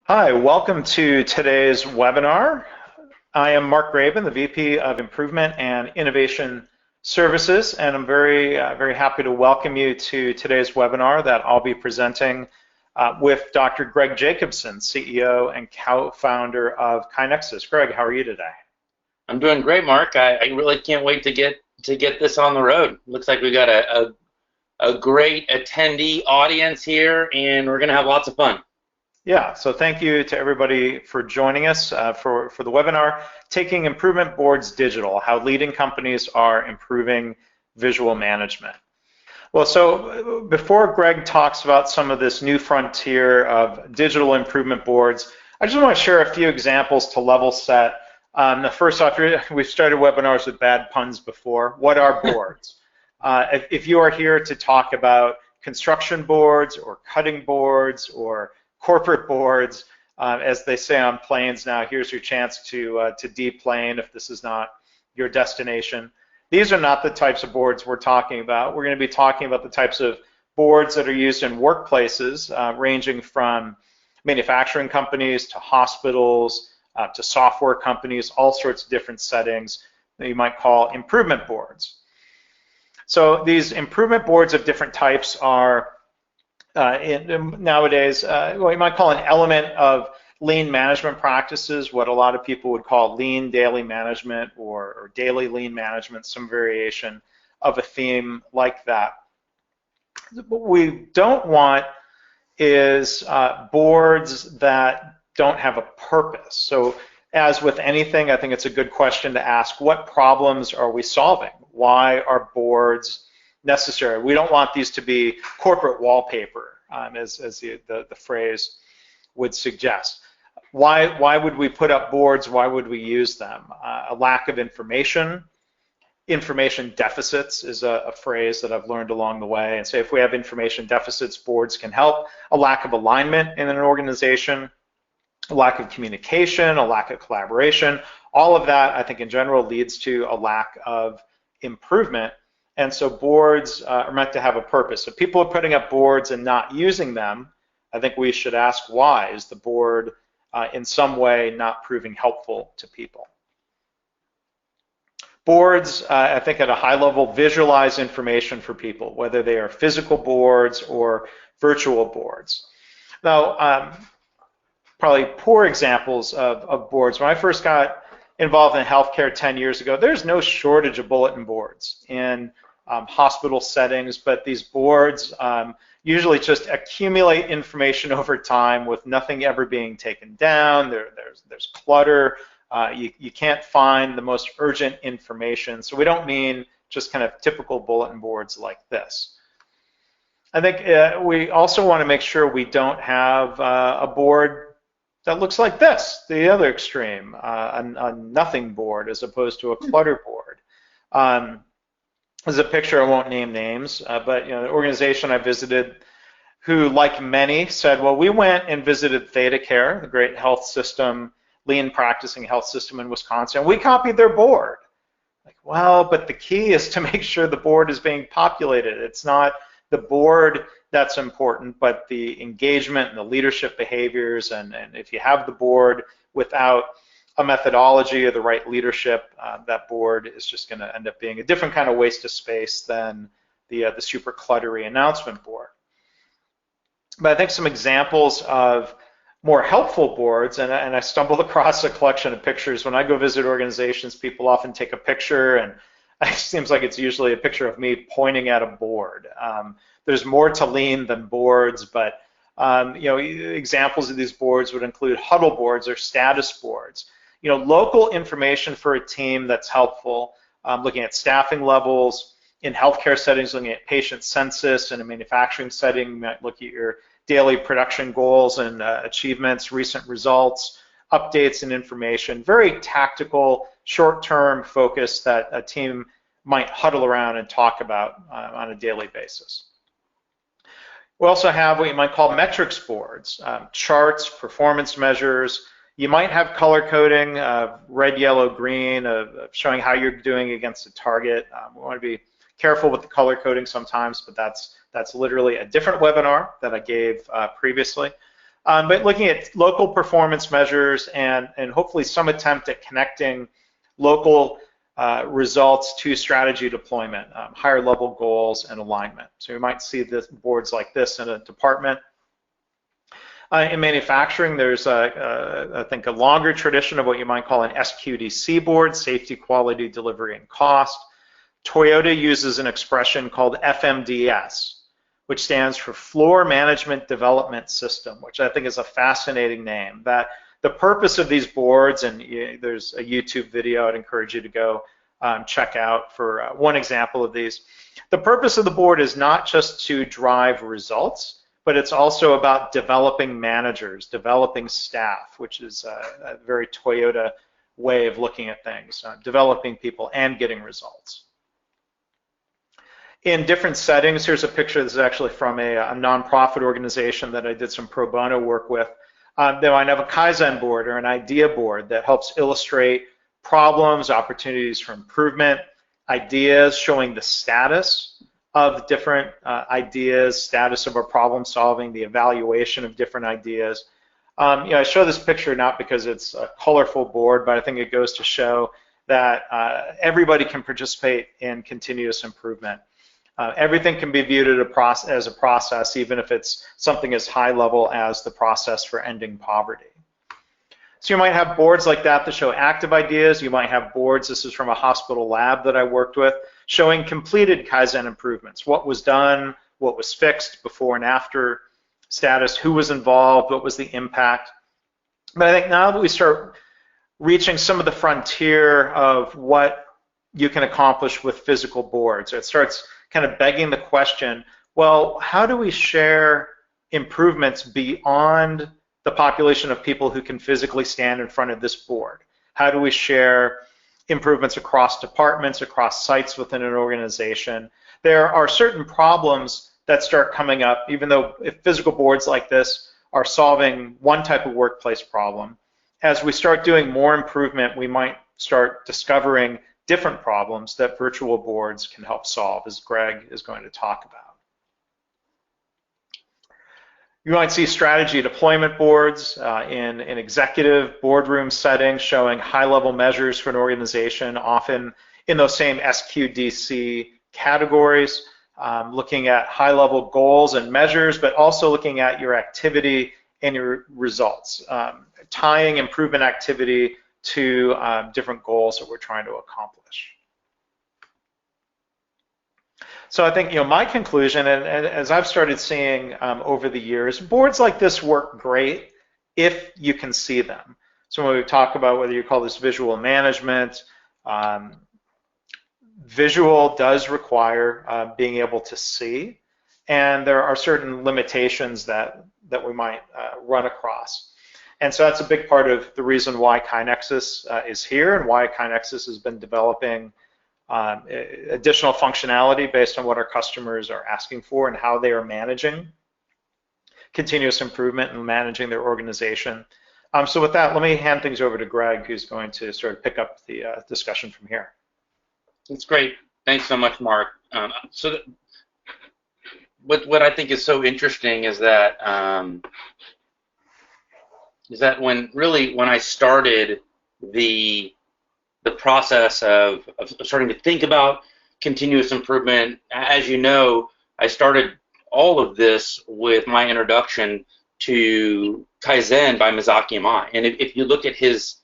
Hi, welcome to today's webinar. I am Mark Graban, the VP of Improvement and Innovation Services, and I'm very happy to welcome you to today's webinar that I'll be presenting with Dr. Greg Jacobson, CEO and co-founder of KaiNexus. Greg, how are you today? I'm doing great, Mark. I really can't wait to get this on the road. Looks like we got a great attendee audience here, and we're going to have lots of fun. Yeah, so thank you to everybody for joining us for the webinar, Taking Improvement Boards Digital, How Leading Companies Are Improving Visual Management. Well, so before Greg talks about some of this new frontier of digital improvement boards, I just want to share a few examples to level set. First off, we've started webinars with bad puns before. What are boards? If you are here to talk about construction boards or cutting boards or corporate boards, as they say on planes now, here's your chance to deplane if this is not your destination. These are not the types of boards we're talking about. We're going to be talking about the types of boards that are used in workplaces, ranging from manufacturing companies to hospitals to software companies, all sorts of different settings that you might call improvement boards. So these improvement boards of different types are nowadays what you might call an element of lean management practices, what a lot of people would call lean daily management or daily lean management, some variation of a theme like that. What we don't want is boards that don't have a purpose. So as with anything, I think it's a good question to ask, what problems are we solving? Why are boards necessary? We don't want these to be corporate wallpaper, as the phrase would suggest. Why would we put up boards? Why would we use them? A lack of information. Information deficits is a phrase that I've learned along the way. And so if we have information deficits, boards can help. A lack of alignment in an organization, a lack of communication, a lack of collaboration. All of that, I think in general, leads to a lack of improvement. And so boards are meant to have a purpose. If people are putting up boards and not using them, I think we should ask why. Is the board in some way not proving helpful to people? Boards, I think at a high level, visualize information for people, whether they are physical boards or virtual boards. Now, probably poor examples of boards. When I first got involved in healthcare 10 years ago, there's no shortage of bulletin boards in hospital settings, but these boards usually just accumulate information over time with nothing ever being taken down. There's clutter. You can't find the most urgent information. So we don't mean just kind of typical bulletin boards like this. I think we also want to make sure we don't have a board that looks like this, the other extreme, a nothing board as opposed to a clutter board. There's a picture, I won't name names, but the organization I visited who, like many, said, well, we went and visited ThedaCare, the great health system, lean practicing health system in Wisconsin, and we copied their board. Like, well, but the key is to make sure the board is being populated. It's not the board that's important, but the engagement and the leadership behaviors, and if you have the board without a methodology or the right leadership, that board is just going to end up being a different kind of waste of space than the super cluttery announcement board. But I think some examples of more helpful boards, and I stumbled across a collection of pictures. When I go visit organizations, people often take a picture, and it seems like it's usually a picture of me pointing at a board. There's more to lean than boards, but examples of these boards would include huddle boards or status boards. Local information for a team that's helpful, looking at staffing levels, in healthcare settings, looking at patient census. In a manufacturing setting, you might look at your daily production goals and achievements, recent results, updates and information, very tactical, short-term focus that a team might huddle around and talk about on a daily basis. We also have what you might call metrics boards, charts, performance measures. You might have color coding, red, yellow, green, showing how you're doing against a target. We want to be careful with the color coding sometimes, but that's literally a different webinar that I gave previously. But looking at local performance measures and hopefully some attempt at connecting local results to strategy deployment, higher level goals and alignment. So you might see boards like this in a department. In manufacturing, there's, I think, a longer tradition of what you might call an SQDC board, safety, quality, delivery, and cost. Toyota uses an expression called FMDS, which stands for Floor Management Development System, which I think is a fascinating name. That the purpose of these boards, and there's a YouTube video I'd encourage you to go check out for one example of these. The purpose of the board is not just to drive results, but it's also about developing managers, developing staff, which is a very Toyota way of looking at things, developing people and getting results. In different settings, here's a picture. This is actually from a nonprofit organization that I did some pro bono work with. They might have a Kaizen board or an idea board that helps illustrate problems, opportunities for improvement, ideas showing the status of different ideas, status of our problem solving, the evaluation of different ideas. I show this picture not because it's a colorful board, but I think it goes to show that everybody can participate in continuous improvement. Everything can be viewed as a process, even if it's something as high level as the process for ending poverty. So you might have boards like that show active ideas. You might have boards, this is from a hospital lab that I worked with, showing completed Kaizen improvements. What was done, what was fixed, before and after status, who was involved, what was the impact. But I think now that we start reaching some of the frontier of what you can accomplish with physical boards, it starts kind of begging the question, well, how do we share improvements beyond the population of people who can physically stand in front of this board? How do we share improvements across departments, across sites within an organization? There are certain problems that start coming up, even though if physical boards like this are solving one type of workplace problem, as we start doing more improvement, we might start discovering different problems that virtual boards can help solve, as Greg is going to talk about. You might see strategy deployment boards in an executive boardroom setting showing high-level measures for an organization, often in those same SQDC categories, looking at high-level goals and measures, but also looking at your activity and your results, tying improvement activity to different goals that we're trying to accomplish. So I think, my conclusion, and as I've started seeing over the years, boards like this work great if you can see them. So when we talk about whether you call this visual management, visual does require being able to see, and there are certain limitations that we might run across. And so that's a big part of the reason why KaiNexus is here and why KaiNexus has been developing additional functionality based on what our customers are asking for and how they are managing continuous improvement and managing their organization. So with that, let me hand things over to Greg, who's going to sort of pick up the discussion from here. That's great. Thanks so much, Mark. What I think is so interesting is that when I started the process of starting to think about continuous improvement, as you know, I started all of this with my introduction to Kaizen by Mizaki Imai. And if you look at his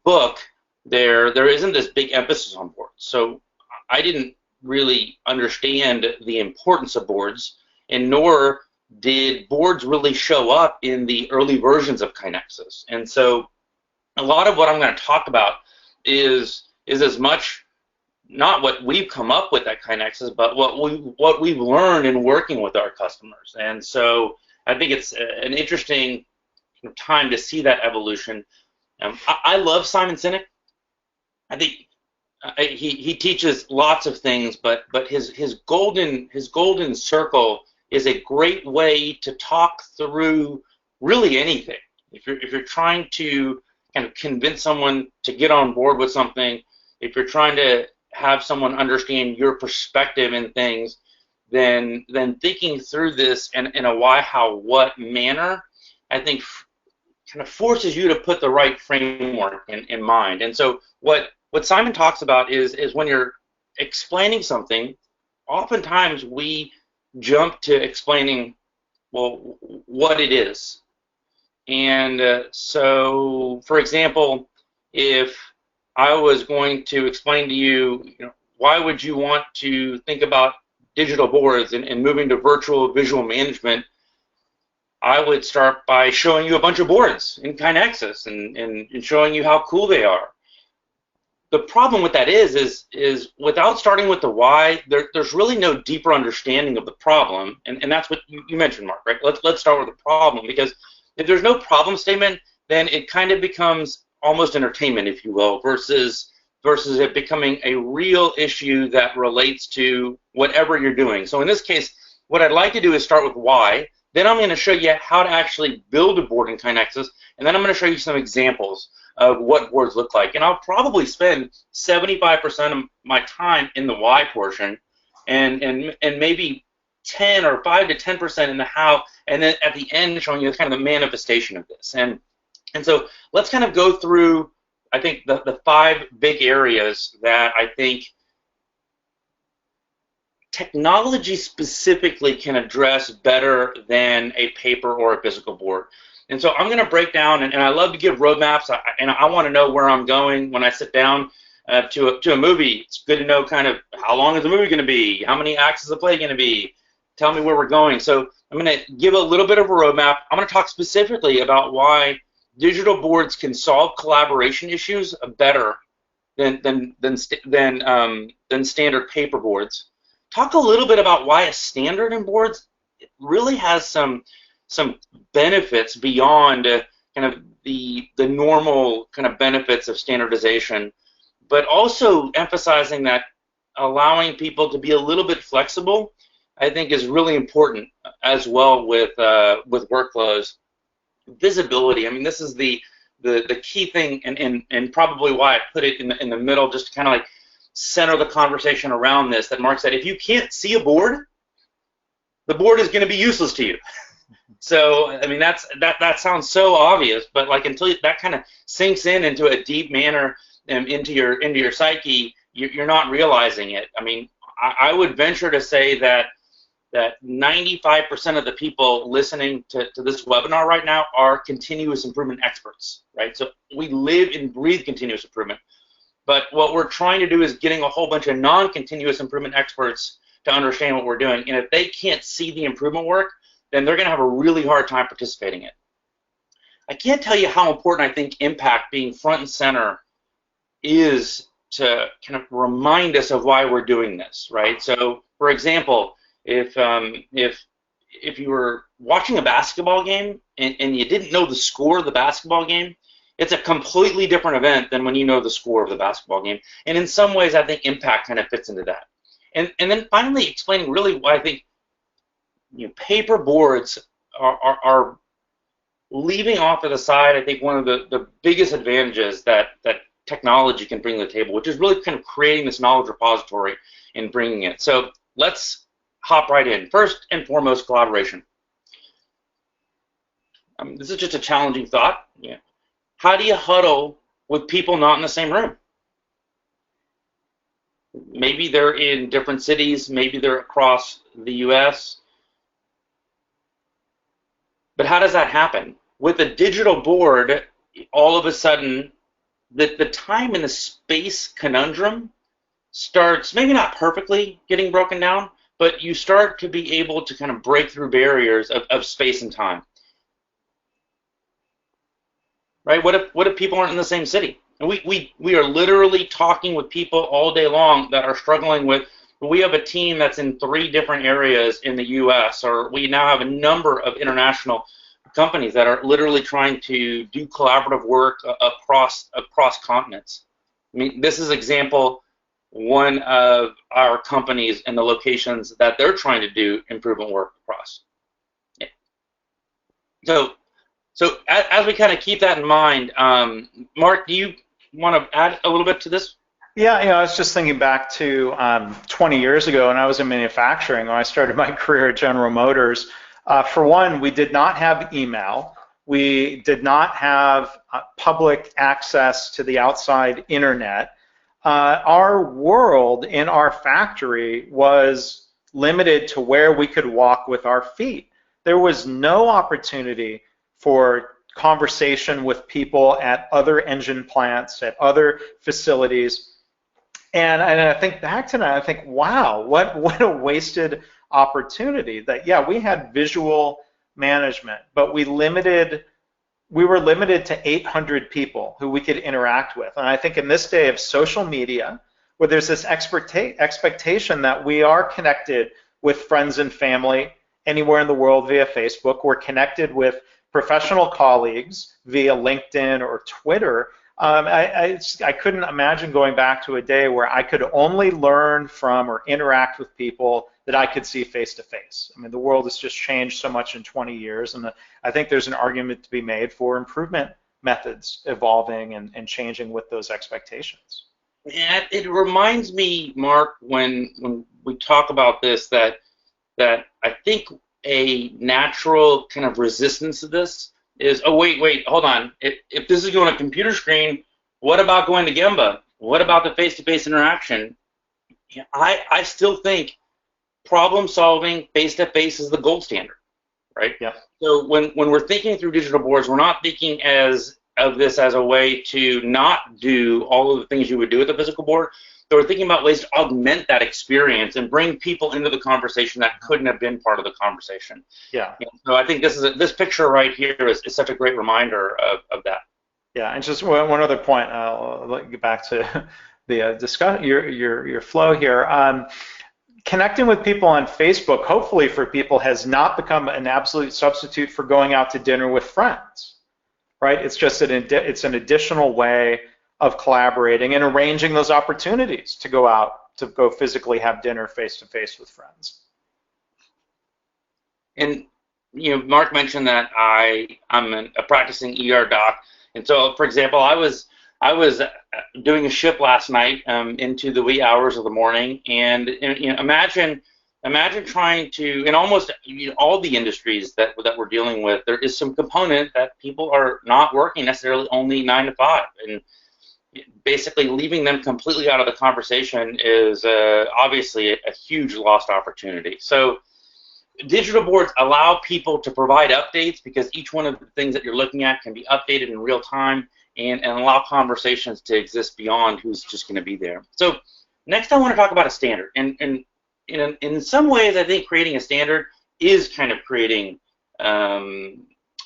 book, there isn't this big emphasis on boards. So I didn't really understand the importance of boards, and nor did boards really show up in the early versions of KaiNexus. And so a lot of what I'm going to talk about is as much not what we've come up with at KaiNexus, but what we've learned in working with our customers. And so I think it's an interesting time to see that evolution. I love Simon Sinek. I think he teaches lots of things, but his golden circle is a great way to talk through really anything. If you're trying to kind of convince someone to get on board with something, if you're trying to have someone understand your perspective in things, then thinking through this in a why, how, what manner I think, kind of forces you to put the right framework in mind. And so what Simon talks about is when you're explaining something, oftentimes we jump to explaining, well, what it is. And so, for example, if I was going to explain to you, why would you want to think about digital boards and moving to virtual visual management, I would start by showing you a bunch of boards in KaiNexus and showing you how cool they are. The problem with that is without starting with the why, there's really no deeper understanding of the problem, and that's what you mentioned, Mark, right? Let's start with the problem, because if there's no problem statement, then it kind of becomes almost entertainment, if you will, versus it becoming a real issue that relates to whatever you're doing. So in this case, what I'd like to do is start with why. Then I'm going to show you how to actually build a board in KaiNexus, and then I'm going to show you some examples of what boards look like. And I'll probably spend 75% of my time in the why portion, and maybe 10 or 5 to 10% in the how, and then at the end showing you kind of the manifestation of this. And so let's kind of go through, I think, the 5 big areas that I think technology specifically can address better than a paper or a physical board. And so I'm going to break down, and I love to give roadmaps, and I want to know where I'm going when I sit down to a movie. It's good to know kind of how long is the movie going to be, how many acts is the play going to be, tell me where we're going. So I'm going to give a little bit of a roadmap. I'm going to talk specifically about why digital boards can solve collaboration issues better than standard paper boards. Talk a little bit about why a standard in boards really has some benefits beyond kind of the normal kind of benefits of standardization, but also emphasizing that allowing people to be a little bit flexible, I think, is really important as well with workflows. Visibility. I mean, this is the key thing, and probably why I put it in the middle, just to kind of like center the conversation around this. That Mark said, if you can't see a board, the board is going to be useless to you. So I mean, that sounds so obvious, but like until that kind of sinks into a deep manner into your psyche, you're not realizing it. I mean, I would venture to say that 95% of the people listening to this webinar right now are continuous improvement experts, right? So we live and breathe continuous improvement. But what we're trying to do is getting a whole bunch of non-continuous improvement experts to understand what we're doing. And if they can't see the improvement work, then they're going to have a really hard time participating in it. I can't tell you how important I think impact being front and center is to kind of remind us of why we're doing this, right? So, for example, if you were watching a basketball game and you didn't know the score of the basketball game, it's a completely different event than when you know the score of the basketball game. And in some ways, I think impact kind of fits into that. And then finally explaining really why I think paper boards are leaving off to the side, I think, one of the biggest advantages that technology can bring to the table, which is really kind of creating this knowledge repository and bringing it. So let's hop right in. First and foremost, collaboration. This is just a challenging thought. Yeah. How do you huddle with people not in the same room? Maybe they're in different cities, maybe they're across the US. But how does that happen? With a digital board, all of a sudden, the time and the space conundrum starts, maybe not perfectly getting broken down, but you start to be able to kind of break through barriers of space and time. Right? What if people aren't in the same city? And we are literally talking with people all day long that are struggling with, we have a team that's in 3 different areas in the US, or we now have a number of international companies that are literally trying to do collaborative work across continents. I mean, this is example one of our companies and the locations that they're trying to do improvement work across. Yeah. So as we kind of keep that in mind, Mark, do you want to add a little bit to this? Yeah, I was just thinking back to 20 years ago when I was in manufacturing, when I started my career at General Motors. For one, we did not have email. We did not have public access to the outside internet. Our world in our factory was limited to where we could walk with our feet. There was no opportunity for conversation with people at other engine plants, at other facilities. And I think back to that, I think, wow, what a wasted opportunity. That, yeah, we had visual management, but we were limited to 800 people who we could interact with. And I think in this day of social media, where there's this expectation that we are connected with friends and family anywhere in the world via Facebook, we're connected with professional colleagues via LinkedIn or Twitter. I couldn't imagine going back to a day where I could only learn from or interact with people that I could see face to face. I mean, the world has just changed so much in 20 years, and I think there's an argument to be made for improvement methods evolving and changing with those expectations. Yeah, it reminds me, Mark, when we talk about this, that I think a natural kind of resistance to this is, oh, wait, hold on. If this is going to a computer screen, what about going to Gemba? What about the face-to-face interaction? Yeah, I still think problem solving face-to-face is the gold standard, right? Yeah. So when we're thinking through digital boards, we're not thinking of this as a way to not do all of the things you would do with a physical board. So we're thinking about ways to augment that experience and bring people into the conversation that couldn't have been part of the conversation. Yeah. And so I think this picture right here is such a great reminder of that. Yeah, and just one other point. I'll get back to the discuss your flow here. Connecting with people on Facebook, hopefully for people, has not become an absolute substitute for going out to dinner with friends, right? It's just it's an additional way of collaborating and arranging those opportunities to go out, to go physically have dinner face-to-face with friends. And Mark mentioned that I'm a practicing ER doc, and so, for example, I was doing a shift last night into the wee hours of the morning, and imagine trying to, in almost all the industries that we're dealing with, there is some component that people are not working necessarily only 9 to 5, and basically leaving them completely out of the conversation is obviously a huge lost opportunity. So digital boards allow people to provide updates, because each one of the things that you're looking at can be updated in real time, and allow conversations to exist beyond who's just going to be there. So next I want to talk about a standard. And in some ways, I think creating a standard is kind of creating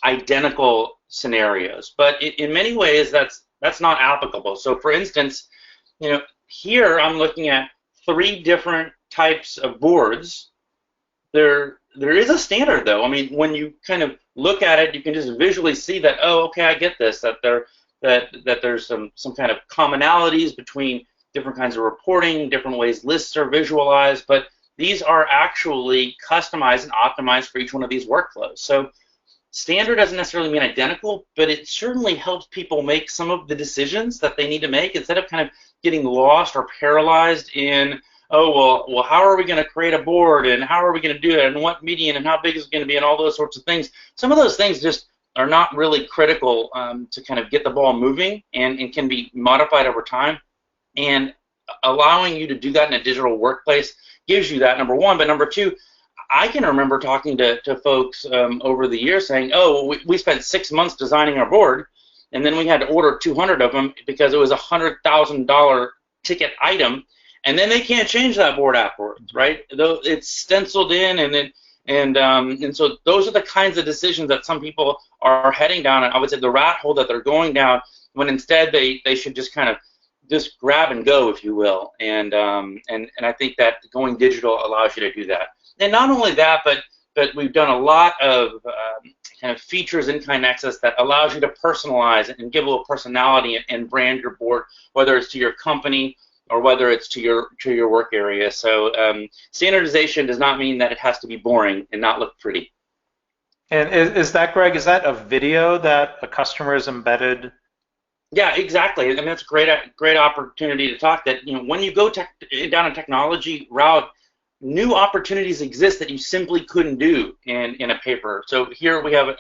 identical scenarios. But in many ways, that's not applicable. So for instance, here I'm looking at 3 different types of boards. There is a standard, though. I mean, when you kind of look at it, you can just visually see that, oh, okay, I get this, that there's some kind of commonalities between different kinds of reporting, different ways lists are visualized, but these are actually customized and optimized for each one of these workflows. So standard doesn't necessarily mean identical, but it certainly helps people make some of the decisions that they need to make, instead of kind of getting lost or paralyzed in, oh, well, how are we going to create a board, and how are we going to do it, and what median, and how big is it going to be, and all those sorts of things. Some of those things just are not really critical to kind of get the ball moving, and can be modified over time. And allowing you to do that in a digital workplace gives you that, number one. But number two, I can remember talking to folks over the years saying, oh, well, we spent 6 months designing our board, and then we had to order 200 of them because it was a $100,000 ticket item, and then they can't change that board afterwards, right? Though it's stenciled in, and so those are the kinds of decisions that some people are heading down, and I would say the rat hole that they're going down, when instead they should just kind of just grab and go, if you will. And I think that going digital allows you to do that. And not only that, but we've done a lot of kind of features in KaiNexus that allows you to personalize and give a little personality and brand your board, whether it's to your company or whether it's to your work area. So standardization does not mean that it has to be boring and not look pretty. And is that, Greg, is that a video that a customer is embedded? Yeah, exactly. I mean, that's a great opportunity to talk that, when you go down a technology route, new opportunities exist that you simply couldn't do in a paper. So here we have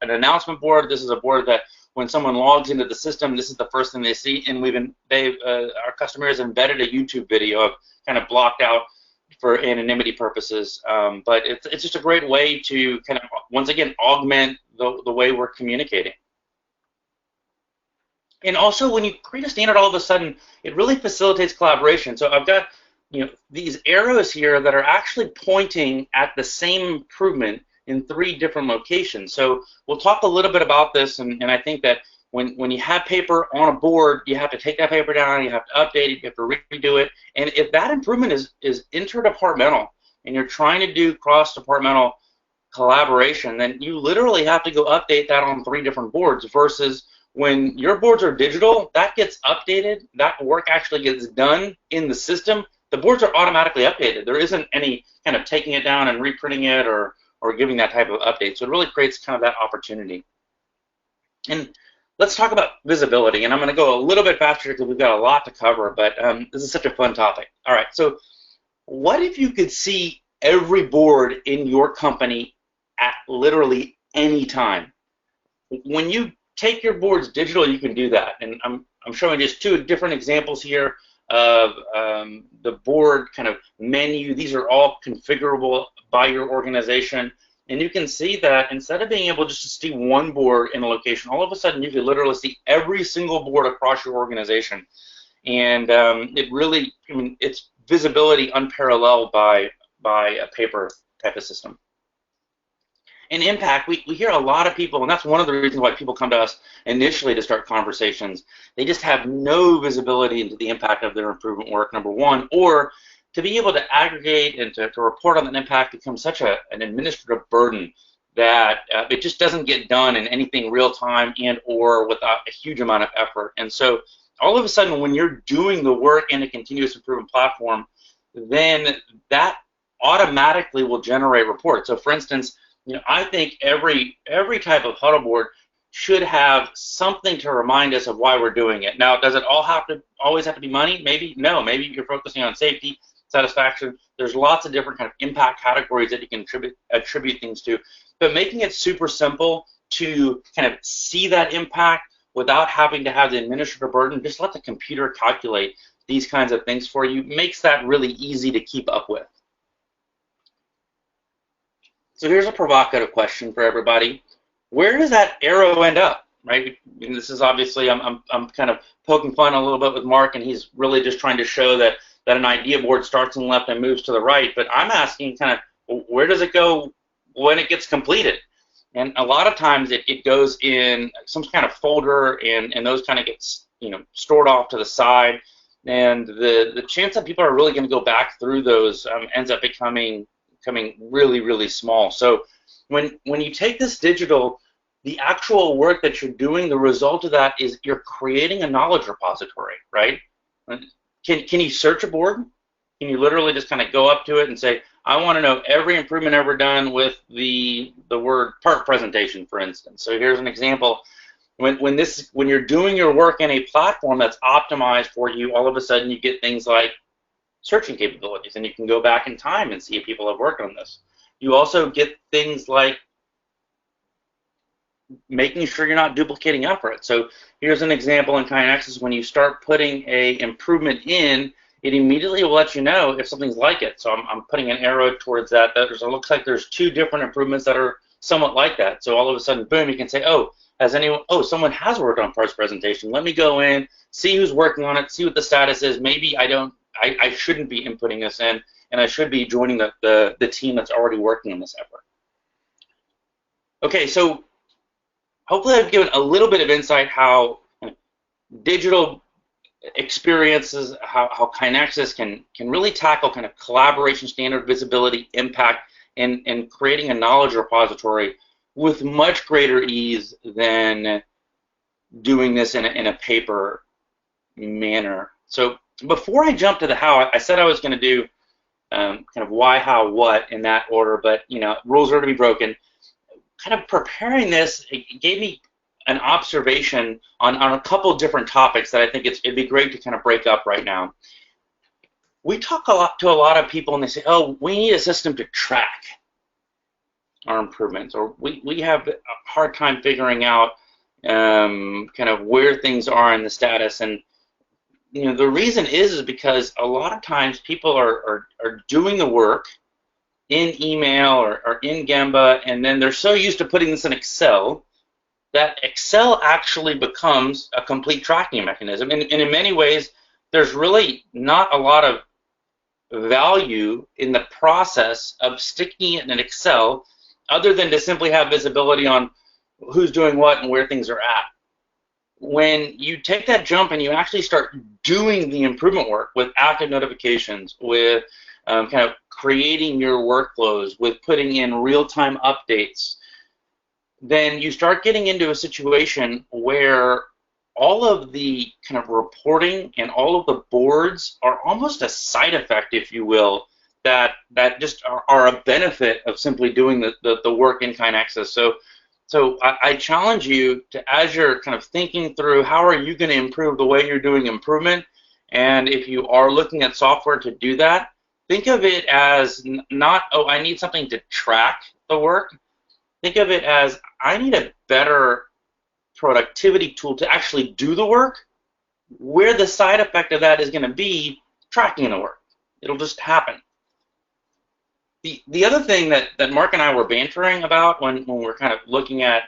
an announcement board. This is a board that when someone logs into the system, this is the first thing they see, and our customers embedded a YouTube video of kind of blocked out for anonymity purposes. But it's just a great way to kind of, once again, augment the way we're communicating. And also, when you create a standard, all of a sudden, it really facilitates collaboration. So I've got these arrows here that are actually pointing at the same improvement in 3 different locations. So we'll talk a little bit about this, and I think that when you have paper on a board, you have to take that paper down, you have to update it, you have to redo it, and if that improvement is interdepartmental, and you're trying to do cross-departmental collaboration, then you literally have to go update that on 3 different boards, versus when your boards are digital, that gets updated, that work actually gets done in the system, the boards are automatically updated. There isn't any kind of taking it down and reprinting it or giving that type of update. So it really creates kind of that opportunity. And let's talk about visibility. And I'm going to go a little bit faster because we've got a lot to cover, but this is such a fun topic. All right, so what if you could see every board in your company at literally any time? When you take your boards digital, you can do that. And I'm showing just 2 different examples here of the board kind of menu. These are all configurable by your organization, and you can see that instead of being able just to see one board in a location, all of a sudden you can literally see every single board across your organization, and it really, I mean, it's visibility unparalleled by a paper type of system. And impact, we hear a lot of people, and that's one of the reasons why people come to us initially to start conversations. They just have no visibility into the impact of their improvement work, number one, or to be able to aggregate and to report on that impact becomes such an administrative burden that it just doesn't get done in anything real time and or without a huge amount of effort. And so all of a sudden, when you're doing the work in a continuous improvement platform, then that automatically will generate reports. So for instance, I think every type of huddle board should have something to remind us of why we're doing it. Now, does it always have to be money? Maybe no. Maybe you're focusing on safety, satisfaction. There's lots of different kind of impact categories that you can attribute things to. But making it super simple to kind of see that impact without having to have the administrative burden, just let the computer calculate these kinds of things for you, makes that really easy to keep up with. So here's a provocative question for everybody. Where does that arrow end up, right? And this is obviously, I'm kind of poking fun a little bit with Mark, and he's really just trying to show that an idea board starts on the left and moves to the right. But I'm asking kind of, where does it go when it gets completed? And a lot of times it goes in some kind of folder, and those kind of gets stored off to the side. And the chance that people are really going to go back through those ends up becoming really, really small. So when you take this digital, the actual work that you're doing, the result of that is you're creating a knowledge repository, right? Can you search a board? Can you literally just kind of go up to it and say, I want to know every improvement ever done with the word part presentation, for instance. So here's an example. When you're doing your work in a platform that's optimized for you, all of a sudden you get things like searching capabilities, and you can go back in time and see if people have worked on this. You also get things like making sure you're not duplicating effort. So here's an example in KaiNexus. When you start putting a improvement in, it immediately will let you know if something's like it. So I'm putting an arrow towards that. It looks like there's 2 different improvements that are somewhat like that. So all of a sudden, boom, you can say, someone has worked on parts presentation. Let me go in, see who's working on it, see what the status is. Maybe I shouldn't be inputting this in, and I should be joining the team that's already working on this effort. Okay, so hopefully I've given a little bit of insight how digital experiences, how KaiNexus can really tackle kind of collaboration, standard visibility, impact, and creating a knowledge repository with much greater ease than doing this in a paper manner. So before I jump to the how, I said I was going to do kind of why, how, what in that order, but rules are to be broken. Kind of preparing this, it gave me an observation on a couple of different topics that I think it'd be great to kind of break up right now. we talk to a lot of people, and they say, oh, we need a system to track our improvements, or we have a hard time figuring out kind of where things are in the status. And the reason is because a lot of times people are doing the work in email or in Gemba, and then they're so used to putting this in Excel that Excel actually becomes a complete tracking mechanism. And in many ways, there's really not a lot of value in the process of sticking it in Excel other than to simply have visibility on who's doing what and where things are at. When you take that jump and you actually start doing the improvement work with active notifications, with kind of creating your workflows, with putting in real-time updates, then you start getting into a situation where all of the kind of reporting and all of the boards are almost a side effect, if you will, that just are a benefit of simply doing the work in KaiNexus. So I challenge you to, as you're kind of thinking through how are you going to improve the way you're doing improvement, and if you are looking at software to do that, think of it as not, oh, I need something to track the work. Think of it as, I need a better productivity tool to actually do the work, where the side effect of that is going to be tracking the work. It'll just happen. The other thing that Mark and I were bantering about when we're kind of looking at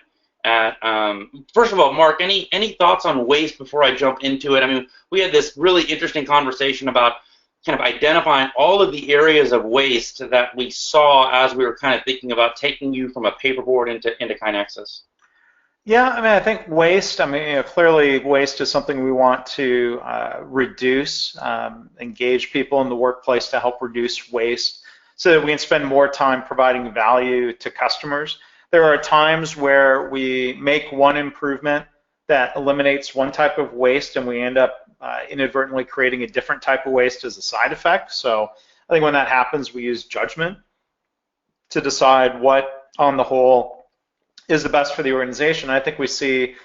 first of all, Mark, any thoughts on waste before I jump into it? I mean, we had this really interesting conversation about kind of identifying all of the areas of waste that we saw as we were kind of thinking about taking you from a paperboard into KaiNexus. Yeah, I mean, I think waste, clearly waste is something we want to reduce, engage people in the workplace to help reduce waste so that we can spend more time providing value to customers. There are times where we make one improvement that eliminates one type of waste and we end up inadvertently creating a different type of waste as a side effect. So I think when that happens, we use judgment to decide what, on the whole, is the best for the organization. I think we see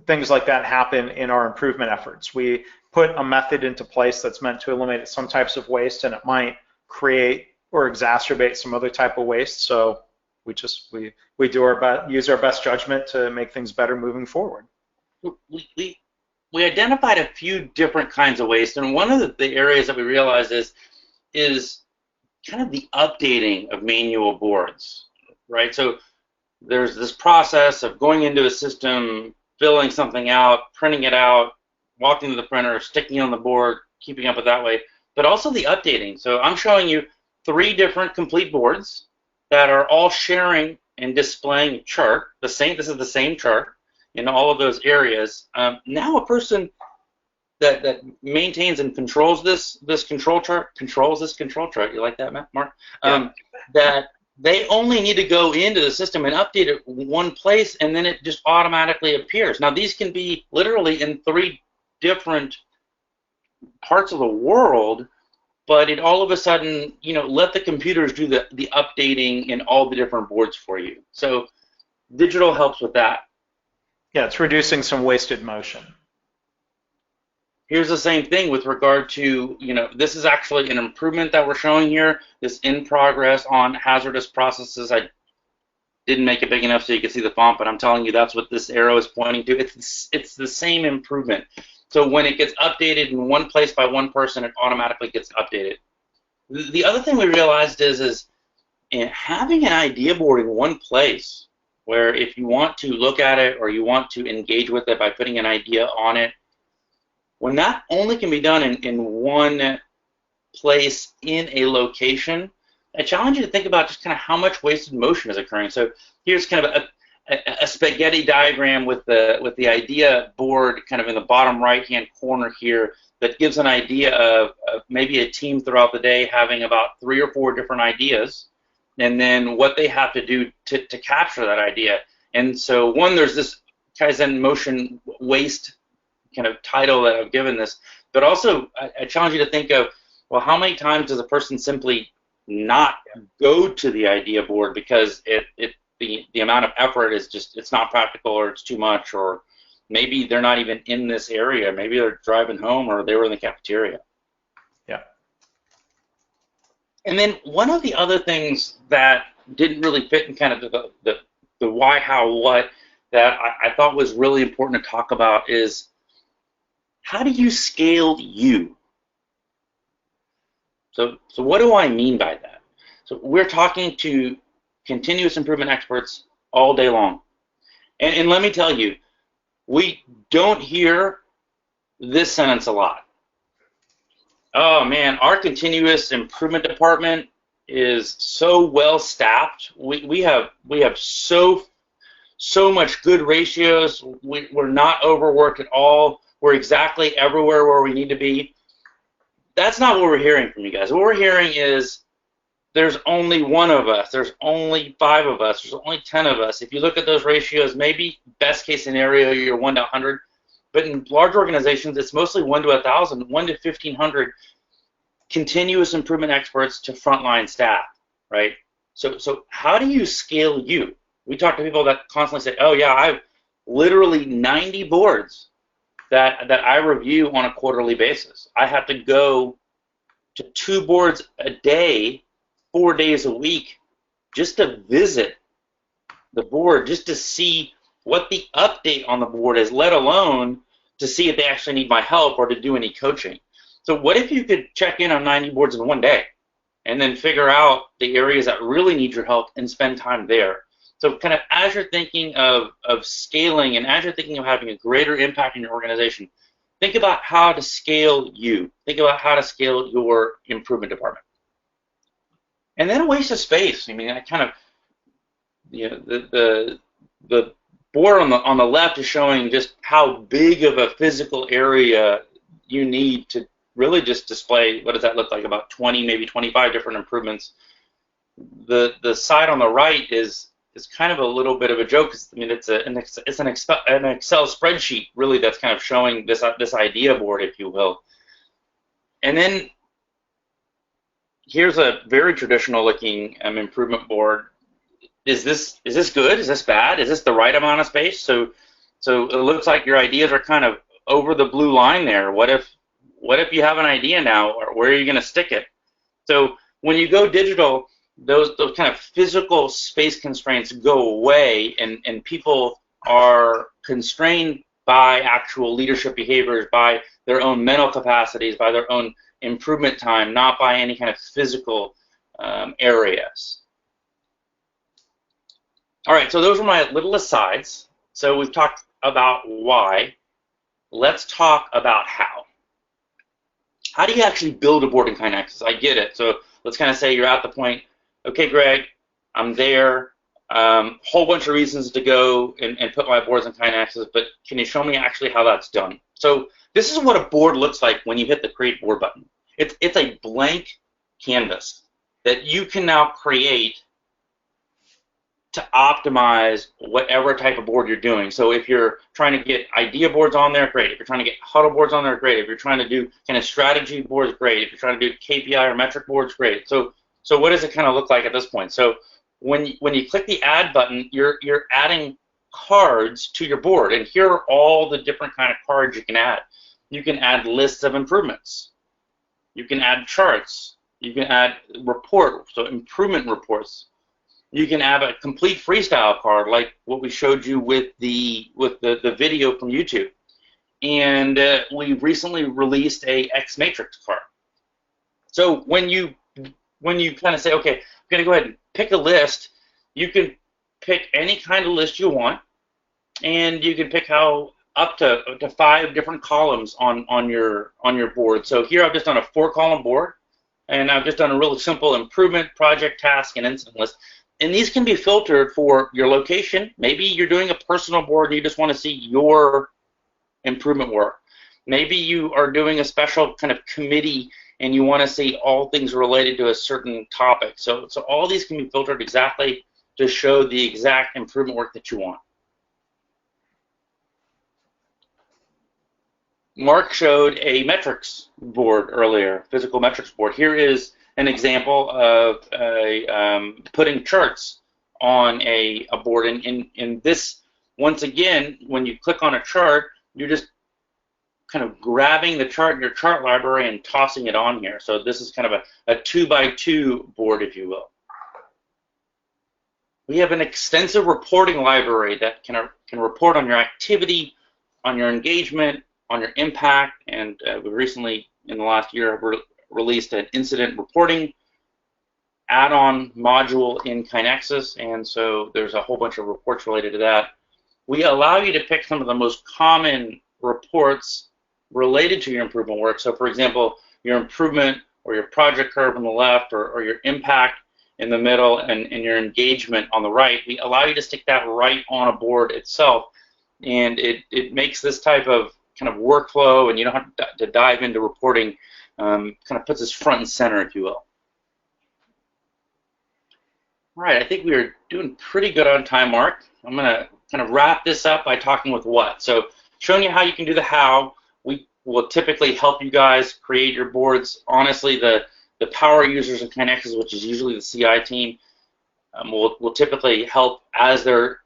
things like that happen in our improvement efforts. We put a method into place that's meant to eliminate some types of waste, and it might create or exacerbate some other type of waste. So we do our best, use our best judgment to make things better moving forward. We identified a few different kinds of waste, and one of the areas that we realized is kind of the updating of manual boards, right? So there's this process of going into a system, filling something out, printing it out, walking to the printer, sticking it on the board, keeping up with that way, but also the updating. So I'm showing you 3 different complete boards that are all sharing and displaying a chart. This is the same chart in all of those areas. Now a person that maintains and controls this control chart. You like that, Mark? Yeah. That they only need to go into the system and update it one place, and then it just automatically appears. Now these can be literally in 3 different parts of the world, but it all of a sudden, let the computers do the updating in all the different boards for you. So digital helps with that. Yeah, it's reducing some wasted motion. Here's the same thing with regard to, this is actually an improvement that we're showing here, this in progress on hazardous processes. I didn't make it big enough so you can see the font, but I'm telling you that's what this arrow is pointing to. It's the same improvement. So when it gets updated in one place by one person, it automatically gets updated. The other thing we realized is having an idea board in one place, where if you want to look at it or you want to engage with it by putting an idea on it, when that only can be done in one place in a location, I challenge you to think about just kind of how much wasted motion is occurring. So here's kind of a spaghetti diagram with the idea board kind of in the bottom right-hand corner here that gives an idea of maybe a team throughout the day having about 3 or 4 different ideas, and then what they have to do to capture that idea. And so there's this Kaizen motion waste kind of title that I've given this, but also I challenge you to think of, well, how many times does a person simply not go to the idea board because the amount of effort is just, it's not practical, or it's too much, or maybe they're not even in this area. Maybe they're driving home, or they were in the cafeteria. Yeah. And then one of the other things that didn't really fit in kind of the why, how, what that I thought was really important to talk about is how do you scale you? So what do I mean by that? So we're talking to continuous improvement experts all day long. And let me tell you, we don't hear this sentence a lot. Oh man, our continuous improvement department is so well staffed. We have so much good ratios. We're not overworked at all. We're exactly everywhere where we need to be. That's not what we're hearing from you guys. What we're hearing is there's only one of us. There's only 5 of us. There's only 10 of us. If you look at those ratios, maybe best case scenario, you're 1 to 100. But in large organizations, it's mostly 1 to 1,000, 1 to 1,500 continuous improvement experts to frontline staff, right? So how do you scale you? We talk to people that constantly say, oh yeah, I have literally 90 boards that I review on a quarterly basis. I have to go to 2 boards a day, 4 days a week, just to visit the board, just to see what the update on the board is, let alone to see if they actually need my help or to do any coaching. So what if you could check in on 90 boards in 1 day and then figure out the areas that really need your help and spend time there? So kind of as you're thinking of scaling and as you're thinking of having a greater impact in your organization, think about how to scale you. Think about how to scale your improvement department. And then a waste of space. I mean, I kind of, you know, the board on the left is showing just how big of a physical area you need to really just display, what does that look like, about 20, maybe 25 different improvements. The side on the right is kind of a little bit of a joke. I mean, it's an Excel spreadsheet, really, that's kind of showing this idea board, if you will. And then here's a very traditional looking improvement board. Is this good? Is this bad? Is this the right amount of space? So it looks like your ideas are kind of over the blue line there. What if you have an idea now, or where are you going to stick it? So when you go digital, those kind of physical space constraints go away, and people are constrained by actual leadership behaviors, by their own mental capacities, by their own improvement time, not by any kind of physical areas. All right, so those were my little asides. So we've talked about why. Let's talk about how. How do you actually build a board in KaiNexus? I get it. So let's kind of say you're at the point, okay, Greg, I'm there. Whole bunch of reasons to go and put my boards in KaiNexus, but can you show me actually how that's done? So this is what a board looks like when you hit the Create Board button. It's a blank canvas that you can now create to optimize whatever type of board you're doing. So if you're trying to get idea boards on there, great. If you're trying to get huddle boards on there, great. If you're trying to do kind of strategy boards, great. If you're trying to do KPI or metric boards, great. So what does it kind of look like at this point? So when you click the add button, you're adding cards to your board, and here are all the different kind of cards you can add. You can add lists of improvements. You can add charts. You can add report, so improvement reports. You can add a complete freestyle card, like what we showed you with the video from YouTube. And we recently released a X Matrix card. So when you kind of say, okay, I'm going to go ahead and pick a list, you can pick any kind of list you want, and you can pick how up to 5 different columns on your board. So here I've just done a 4-column board, and I've just done a really simple improvement, project, task, and incident list. And these can be filtered for your location. Maybe you're doing a personal board and you just want to see your improvement work. Maybe you are doing a special kind of committee and you want to see all things related to a certain topic. So all these can be filtered exactly to show the exact improvement work that you want. Mark showed a metrics board earlier, physical metrics board. Here is an example of putting charts on a board. And in this, once again, when you click on a chart, you're just kind of grabbing the chart in your chart library and tossing it on here. So this is kind of a 2x2 board, if you will. We have an extensive reporting library that can report on your activity, on your engagement, on your impact, and we recently, in the last year, have released an incident reporting add-on module in KaiNexus, and so there's a whole bunch of reports related to that. We allow you to pick some of the most common reports related to your improvement work. So for example, your improvement or your project curve on the left, or your impact in the middle, and your engagement on the right. We allow you to stick that right on a board itself, and it makes this type of kind of workflow, and you don't have to dive into reporting, kind of puts us front and center, if you will. All right, I think we are doing pretty good on time, Mark. I'm going to kind of wrap this up by talking with what. So showing you how you can do the how. We will typically help you guys create your boards. Honestly, the power users of KaiNexus, which is usually the CI team, will typically help as they're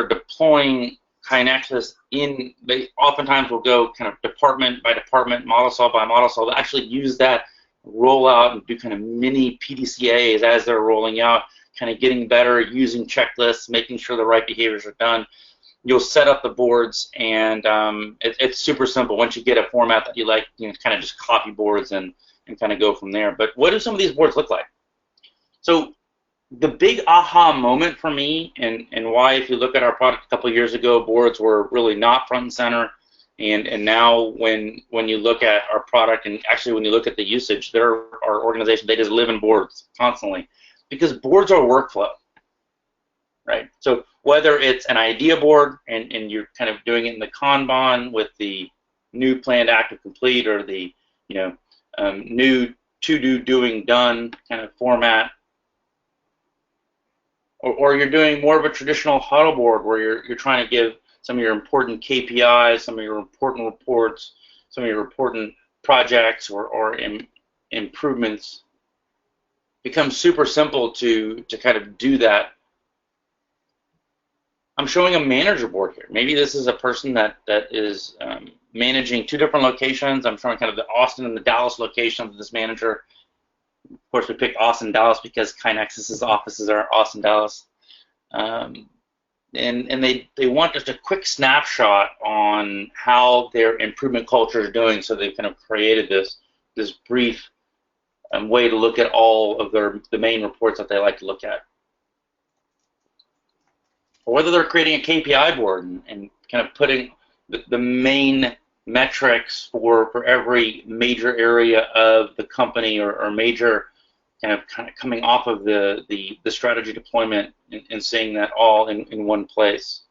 deploying KaiNexus in. They oftentimes will go kind of department by department, model cell by model cell. They'll actually use that rollout and do kind of mini PDCAs as they're rolling out, kind of getting better, using checklists, making sure the right behaviors are done. You'll set up the boards, and it's super simple. Once you get a format that you like, you know, kind of just copy boards and kind of go from there. But what do some of these boards look like? So the big aha moment for me, and why, if you look at our product a couple of years ago, boards were really not front and center, and now when you look at our product, and actually when you look at the usage, there are organizations, they just live in boards constantly, because boards are workflow, right? So whether it's an idea board, and you're kind of doing it in the Kanban with the new, planned, active, complete, or the new to-do, doing, done kind of format, or you're doing more of a traditional huddle board where you're trying to give some of your important KPIs, some of your important reports, some of your important projects or improvements. Becomes super simple to kind of do that. I'm showing a manager board here. Maybe this is a person that is managing 2 different locations. I'm showing kind of the Austin and the Dallas locations of this manager. Of course, we picked Austin, Dallas because KaiNexus's offices are Austin, Dallas. And they want just a quick snapshot on how their improvement culture is doing, so they've kind of created this brief way to look at all of the main reports that they like to look at. Or whether they're creating a KPI board and kind of putting the main metrics for every major area of the company, or major kind of coming off of the strategy deployment, and seeing that all in one place.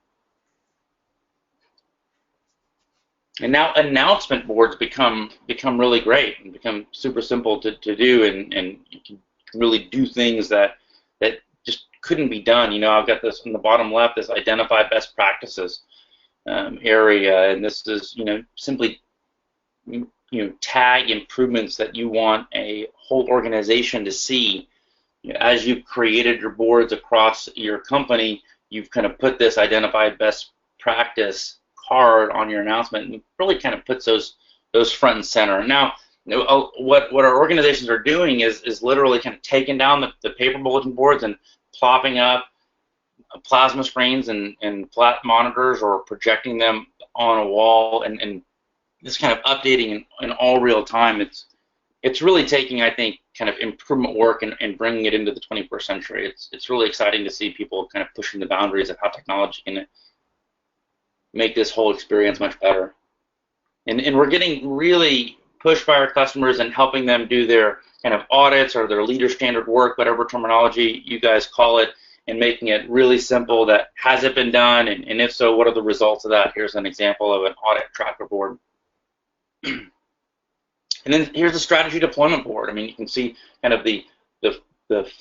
And now announcement boards become really great and become super simple to do, and you can really do things that just couldn't be done. You know, I've got this in the bottom left, this identify best practices area, and this is, you know, simply, you know, tag improvements that you want a whole organization to see. You know, as you've created your boards across your company, you've kind of put this identified best practice card on your announcement, and really kind of puts those front and center. Now, you know, what our organizations are doing is literally kind of taking down the paper bulletin boards and plopping up plasma screens and flat monitors, or projecting them on a wall, and just kind of updating in all real time. It's really taking, I think, kind of improvement work and bringing it into the 21st century. It's really exciting to see people kind of pushing the boundaries of how technology can make this whole experience much better. And we're getting really pushed by our customers and helping them do their kind of audits or their leader standard work, whatever terminology you guys call it, and making it really simple. That has it been done, and if so, what are the results of that? Here's an example of an audit tracker board. And then here's the strategy deployment board. I mean, you can see kind of the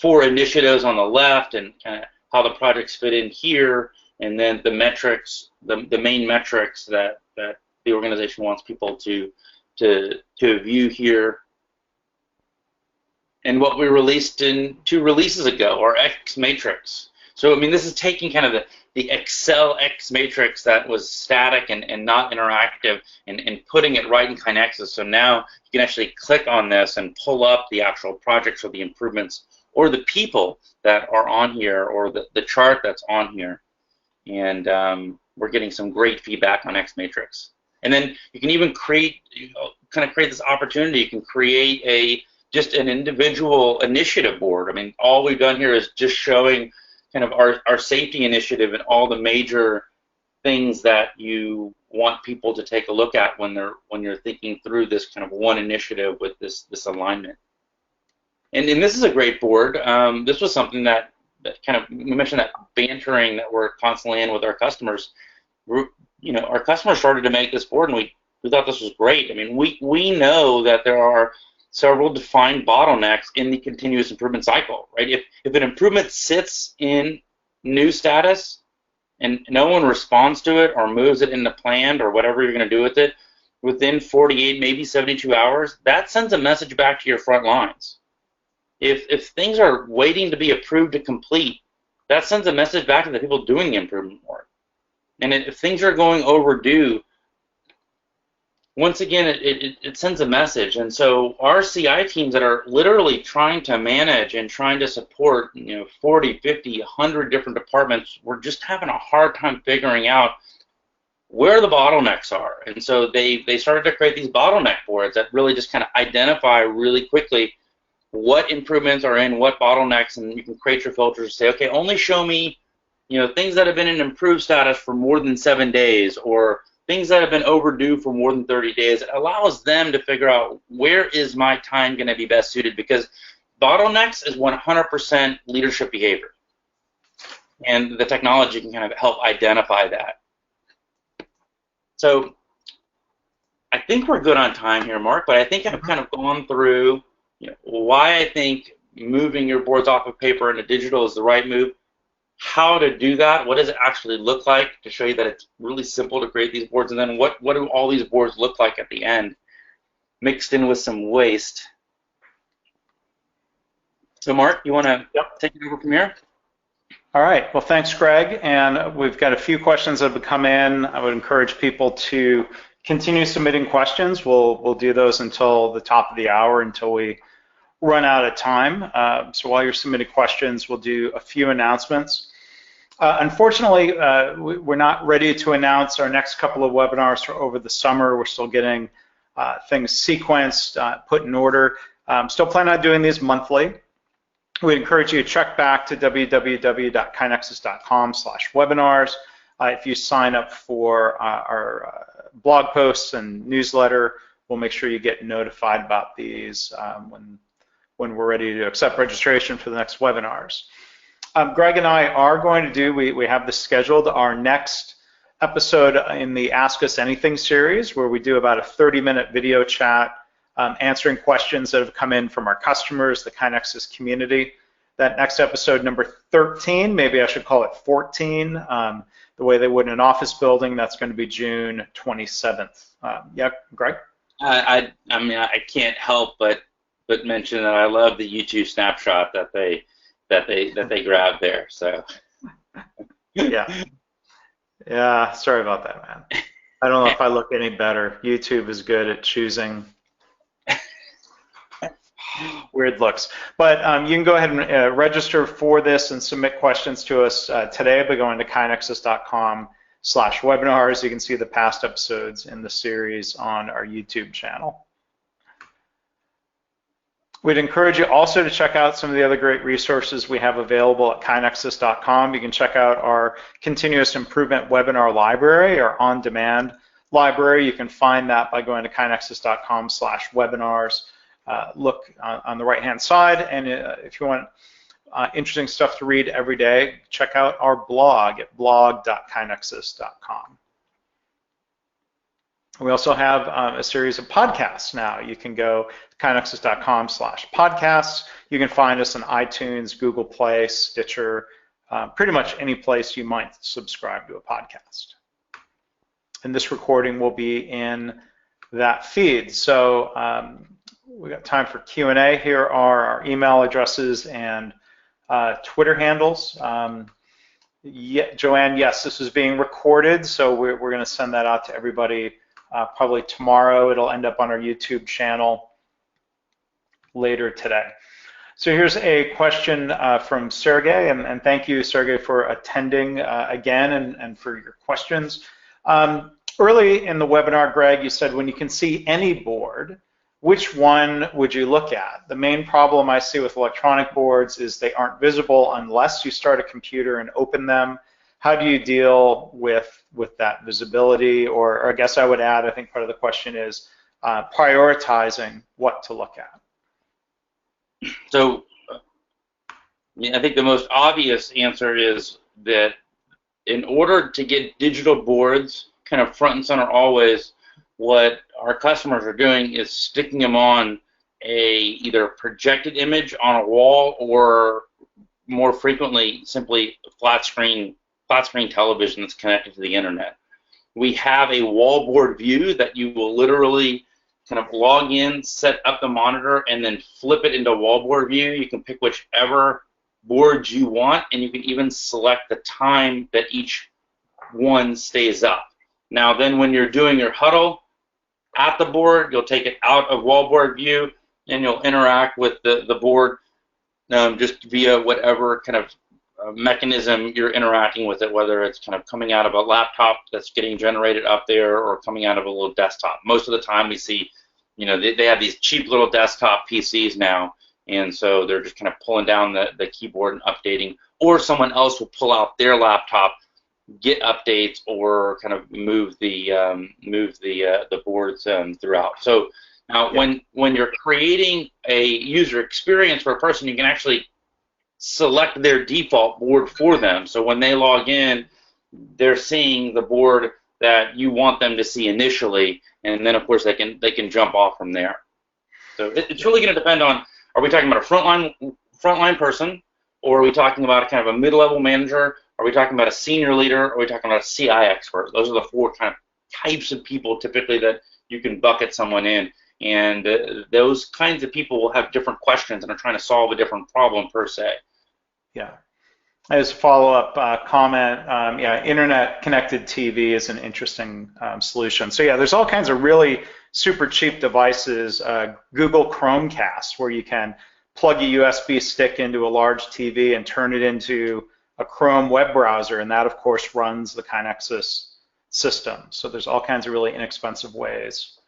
4 initiatives on the left, and kind of how the projects fit in here, and then the metrics, the main metrics that the organization wants people to view here. And what we released in 2 releases ago, our X matrix. So, I mean, this is taking kind of the Excel X matrix that was static and not interactive and putting it right in KaiNexus. So now you can actually click on this and pull up the actual projects or the improvements or the people that are on here or the chart that's on here. And we're getting some great feedback on X matrix. And then you can even create, kind of create this opportunity. You can create just an individual initiative board. I mean, all we've done here is just showing kind of our safety initiative and all the major things that you want people to take a look at when you're thinking through this kind of one initiative with this alignment. And this is a great board. This was something that kind of, we mentioned that bantering that we're constantly in with our customers. Our customers started to make this board, and we thought this was great. I mean, we know that there are several defined bottlenecks in the continuous improvement cycle, right? If an improvement sits in new status and no one responds to it or moves it into planned or whatever you're going to do with it within 48, maybe 72 hours, that sends a message back to your front lines. If things are waiting to be approved to complete, that sends a message back to the people doing the improvement work. And if things are going overdue, once again, it sends a message. And so our CI teams that are literally trying to manage and trying to support 40, 50, 100 different departments, we're just having a hard time figuring out where the bottlenecks are. And so they started to create these bottleneck boards that really just kind of identify really quickly what improvements are in what bottlenecks, and you can create your filters and say, okay, only show me things that have been in improved status for more than 7 days, or things that have been overdue for more than 30 days. It allows them to figure out where is my time going to be best suited, because bottlenecks is 100% leadership behavior. And the technology can kind of help identify that. So I think we're good on time here, Mark, but I think I've kind of gone through why I think moving your boards off of paper into digital is the right move, how to do that, what does it actually look like, to show you that it's really simple to create these boards, and then what do all these boards look like at the end, mixed in with some waste. So Mark, you want to take it over from here? All right, well, thanks, Greg. And we've got a few questions that have come in. I would encourage people to continue submitting questions. We'll do those until the top of the hour, until we run out of time. So while you're submitting questions, we'll do a few announcements. Unfortunately, we're not ready to announce our next couple of webinars for over the summer. We're still getting things sequenced, put in order. Still plan on doing these monthly. We encourage you to check back to www.kainexus.com/webinars. If you sign up for our blog posts and newsletter, we'll make sure you get notified about these when we're ready to accept registration for the next webinars. Greg and I are going to do, we have this scheduled, our next episode in the Ask Us Anything series, where we do about a 30-minute video chat answering questions that have come in from our customers, the KaiNexus community. That next episode, number 13, maybe I should call it 14, the way they would in an office building, that's going to be June 27th. Yeah, Greg? I mean, I can't help but mention that I love the YouTube snapshot that they grabbed there. So yeah, sorry about that, man. I don't know if I look any better. YouTube is good at choosing weird looks, but you can go ahead and register for this and submit questions to us today by going to kainexus.com/webinars. You can see the past episodes in the series on our YouTube channel. We'd encourage you also to check out some of the other great resources we have available at kainexus.com. You can check out our continuous improvement webinar library, our on-demand library. You can find that by going to kainexus.com/webinars. Look on the right-hand side, and if you want interesting stuff to read every day, check out our blog at blog.kainexus.com. We also have a series of podcasts now. You can go to kainexus.com/podcasts. You can find us on iTunes, Google Play, Stitcher, pretty much any place you might subscribe to a podcast. And this recording will be in that feed. So we got time for Q&A. Here are our email addresses and Twitter handles. Yeah, Joanne, yes, this is being recorded, so we're going to send that out to everybody probably tomorrow. It'll end up on our YouTube channel later today. So here's a question from Sergey, and thank you, Sergey, for attending again and for your questions. Early in the webinar, Greg, you said when you can see any board, which one would you look at? The main problem I see with electronic boards is they aren't visible unless you start a computer and open them. How do you deal with that visibility? Or I guess I would add, I think part of the question is prioritizing what to look at. So I think the most obvious answer is that in order to get digital boards kind of front and center always, what our customers are doing is sticking them on either projected image on a wall, or more frequently simply flat screen television that's connected to the internet. We have a wall board view that you will literally kind of log in, set up the monitor, and then flip it into wall board view. You can pick whichever boards you want, and you can even select the time that each one stays up. Now then, when you're doing your huddle at the board, you'll take it out of wall board view and you'll interact with the board just via whatever kind of mechanism you're interacting with it, whether it's kind of coming out of a laptop that's getting generated up there or coming out of a little desktop. Most of the time we see, you know, they have these cheap little desktop PCs now, and so they're just kind of pulling down the keyboard and updating, or someone else will pull out their laptop, get updates, or kind of move the boards throughout. So now, when you're creating a user experience for a person, you can actually select their default board for them. So when they log in, they're seeing the board that you want them to see initially, and then of course they can jump off from there. So it's really going to depend on, are we talking about a frontline person, or are we talking about kind of a mid-level manager? Are we talking about a senior leader? Or are we talking about a CI expert? Those are the four kind of types of people typically that you can bucket someone in. And those kinds of people will have different questions and are trying to solve a different problem per se. Yeah. As a follow-up comment, yeah, internet-connected TV is an interesting solution. So yeah, there's all kinds of really super cheap devices, Google Chromecast, where you can plug a USB stick into a large TV and turn it into a Chrome web browser, and that of course runs the KaiNexus system. So there's all kinds of really inexpensive ways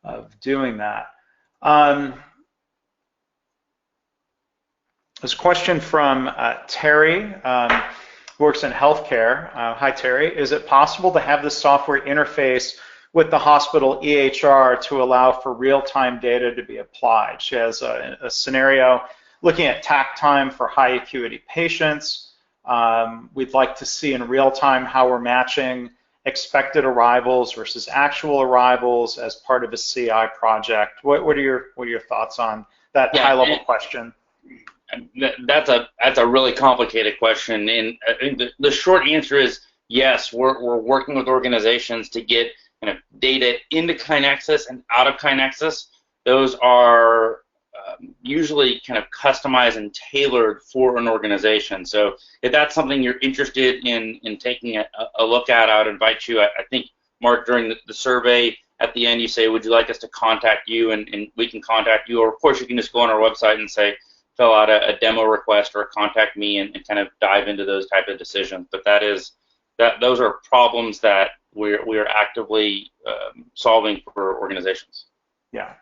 of doing that. There's a question from Terry, who works in healthcare. Hi Terry, is it possible to have this software interface with the hospital EHR to allow for real-time data to be applied? She has a scenario looking at TAC time for high acuity patients. We'd like to see in real time how we're matching expected arrivals versus actual arrivals as part of a CI project. What are your thoughts on that high-level question? That's a really complicated question, and I think the short answer is yes. We're working with organizations to get kind of data into KaiNexus and out of KaiNexus. Those are usually kind of customized and tailored for an organization. So if that's something you're interested in taking a look at, I would invite you. I think, Mark, during the survey at the end, you say, would you like us to contact you, and we can contact you. Or of course, you can just go on our website and say, fill out a demo request or contact me, and kind of dive into those type of decisions. But those are problems that we are actively solving for organizations. Yeah.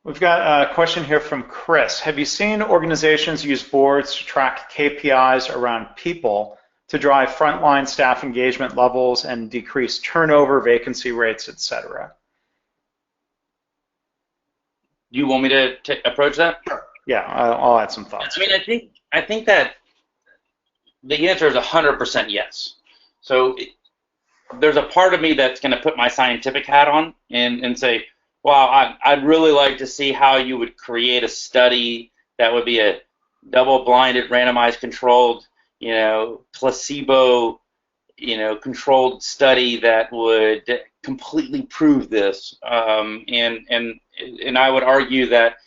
We've got a question here from Chris. Have you seen organizations use boards to track KPIs around people to drive frontline staff engagement levels and decrease turnover, vacancy rates, etc.? Do you want me to approach that? Yeah, I'll add some thoughts. I mean, I think that the answer is 100% yes. So there's a part of me that's going to put my scientific hat on and say, wow, I'd really like to see how you would create a study that would be a double-blinded, randomized, controlled, placebo, controlled study that would completely prove this. And I would argue that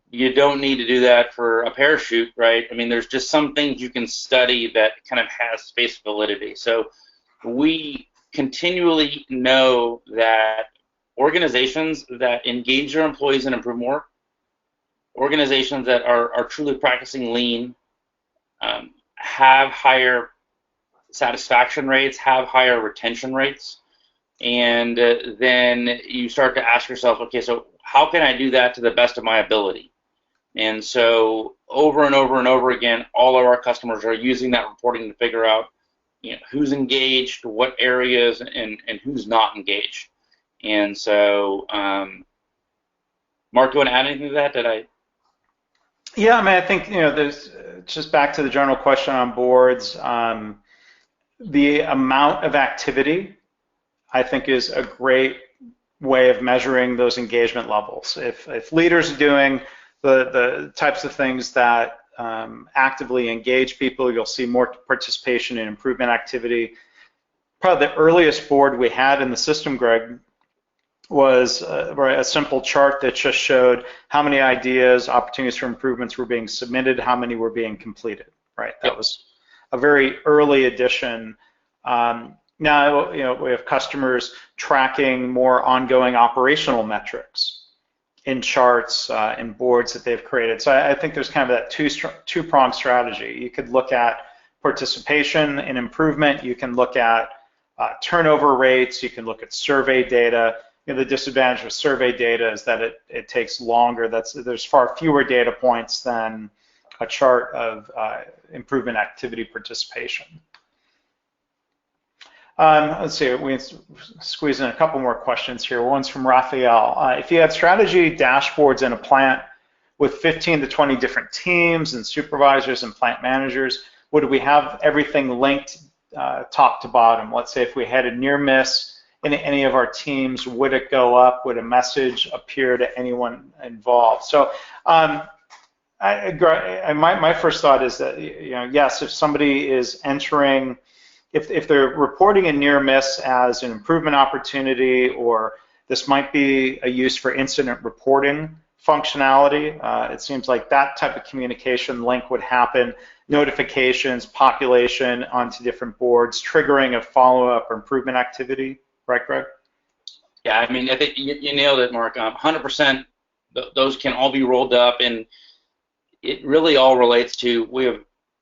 you don't need to do that for a parachute, right? I mean, there's just some things you can study that kind of has space validity. So we continually know that organizations that engage their employees and improve more, organizations that are truly practicing lean, have higher satisfaction rates, have higher retention rates, and then you start to ask yourself, okay, so how can I do that to the best of my ability? And so over and over and over again, all of our customers are using that reporting to figure out, who's engaged, what areas, and who's not engaged. And so, Mark, do you want to add anything to that? Yeah, I mean, I think, there's just back to the general question on boards, the amount of activity, I think, is a great way of measuring those engagement levels. If leaders are doing the types of things that actively engage people, you'll see more participation in improvement activity. Probably the earliest board we had in the system, Greg, was a simple chart that just showed how many ideas, opportunities for improvements were being submitted, how many were being completed, right? That was a very early addition. Now, we have customers tracking more ongoing operational metrics in charts and boards that they've created. So I think there's kind of that two-pronged strategy. You could look at participation and improvement. You can look at turnover rates. You can look at survey data. The disadvantage with survey data is that it takes longer. There's far fewer data points than a chart of improvement activity participation. Let's see, we squeeze in a couple more questions here. One's from Raphael. If you had strategy dashboards in a plant with 15 to 20 different teams and supervisors and plant managers, would we have everything linked top to bottom? Let's say if we had a near miss in any of our teams, would it go up? Would a message appear to anyone involved? So my first thought is that, yes, if somebody is entering, if they're reporting a near miss as an improvement opportunity, or this might be a use for incident reporting functionality, it seems like that type of communication link would happen, notifications, population onto different boards, triggering a follow-up or improvement activity. Right, Greg? Yeah, I mean, I think you nailed it, Mark. 100%, those can all be rolled up, and it really all relates to, we have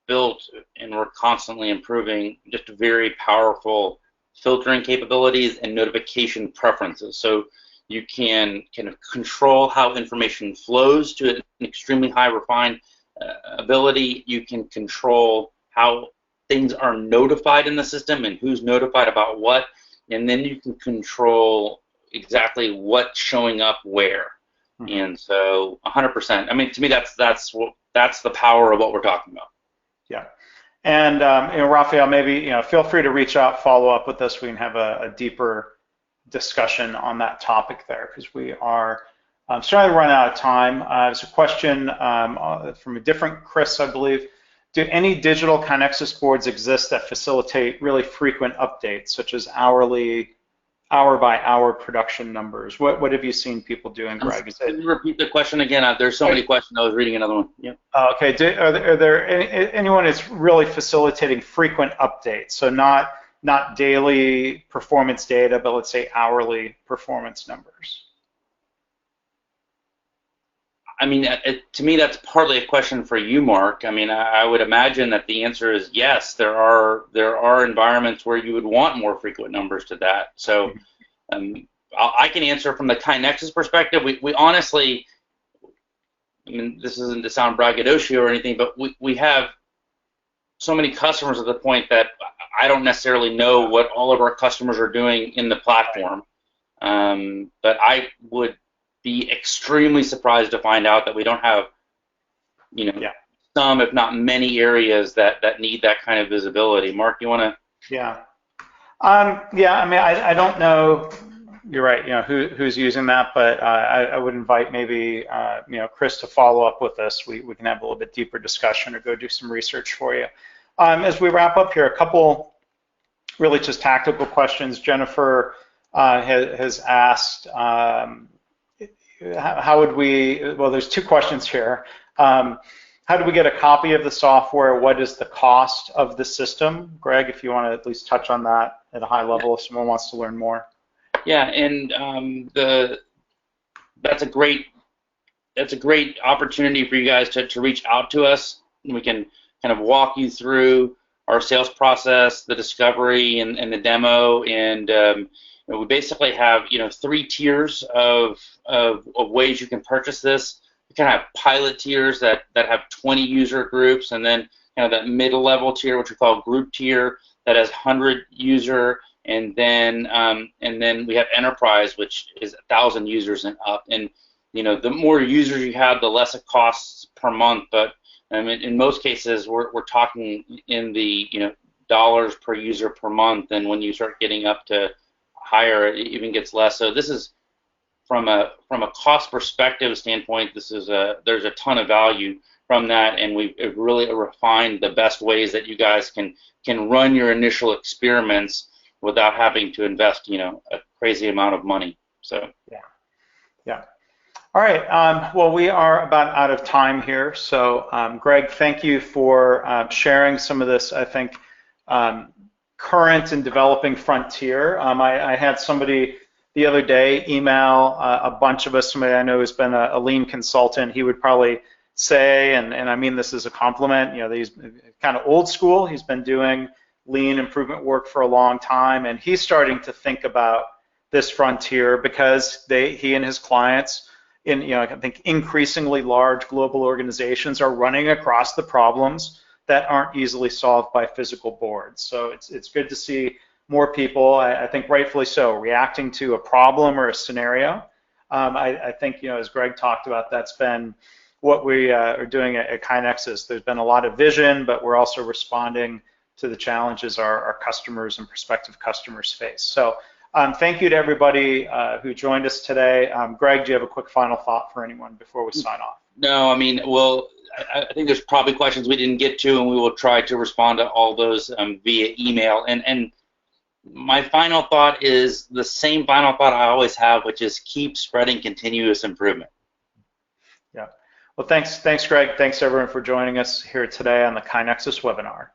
built and we're constantly improving just very powerful filtering capabilities and notification preferences. So you can kind of control how information flows to an extremely high refined ability. You can control how things are notified in the system and who's notified about what. And then you can control exactly what's showing up where. Mm-hmm. And so 100%. I mean, to me, that's the power of what we're talking about. Yeah. And Raphael, maybe feel free to reach out, follow up with us. We can have a deeper discussion on that topic there, because we are starting to run out of time. There's a question from a different Chris, I believe. Do any digital KaiNexus boards exist that facilitate really frequent updates, such as hourly, hour-by-hour production numbers? What have you seen people doing, Greg? Can you repeat the question again? There's so many questions. I was reading another one. Yeah. Okay. Are there anyone that's really facilitating frequent updates? So not daily performance data, but let's say hourly performance numbers. I mean, to me, that's partly a question for you, Mark. I mean, I would imagine that the answer is yes. There are environments where you would want more frequent numbers to that. So I can answer from the KaiNexus perspective. We honestly, I mean, this isn't to sound braggadocio or anything, but we have so many customers at the point that I don't necessarily know what all of our customers are doing in the platform. But I would be extremely surprised to find out that we don't have, some, if not many, areas that need that kind of visibility. Mark, you want to? Yeah. Yeah. I mean, I don't know. You're right. Who's using that, but I would invite maybe Chris to follow up with us. We can have a little bit deeper discussion or go do some research for you. As we wrap up here, a couple really just tactical questions. Jennifer has asked. how would we, well, there's two questions here. How do we get a copy of the software? What is the cost of the system? Greg, if you want to at least touch on that at a high level, if someone wants to learn more. Yeah, and that's a great opportunity for you guys to reach out to us. We can kind of walk you through our sales process, the discovery, and the demo, and we basically have 3 tiers of ways you can purchase this. We kind of have pilot tiers that have 20 user groups, and then kind of that middle level tier, which we call group tier, that has 100 user, and then we have enterprise, which is 1,000 users and up. And the more users you have, the less it costs per month. But in most cases, we're talking in the dollars per user per month, and when you start getting up to higher, it even gets less. So this is from a cost perspective standpoint, there's a ton of value from that, and we've really refined the best ways that you guys can run your initial experiments without having to invest a crazy amount of money. So yeah. All right, well, we are about out of time here. So Greg, thank you for sharing some of this, I think, current and developing frontier. I had somebody the other day email a bunch of us, somebody I know who's been a lean consultant. He would probably say, and I mean this as a compliment, that he's kind of old school. He's been doing lean improvement work for a long time, and he's starting to think about this frontier because he and his clients in I think increasingly large global organizations are running across the problems that aren't easily solved by physical boards. So it's good to see more people, I think rightfully so, reacting to a problem or a scenario. I think as Greg talked about, that's been what we are doing at KaiNexus. There's been a lot of vision, but we're also responding to the challenges our customers and prospective customers face. So thank you to everybody who joined us today. Greg, do you have a quick final thought for anyone before we sign off? No, I mean, well, I think there's probably questions we didn't get to, and we will try to respond to all those via email. And my final thought is the same final thought I always have, which is keep spreading continuous improvement. Yeah. Well, thanks, Greg. Thanks, everyone, for joining us here today on the KaiNexus webinar.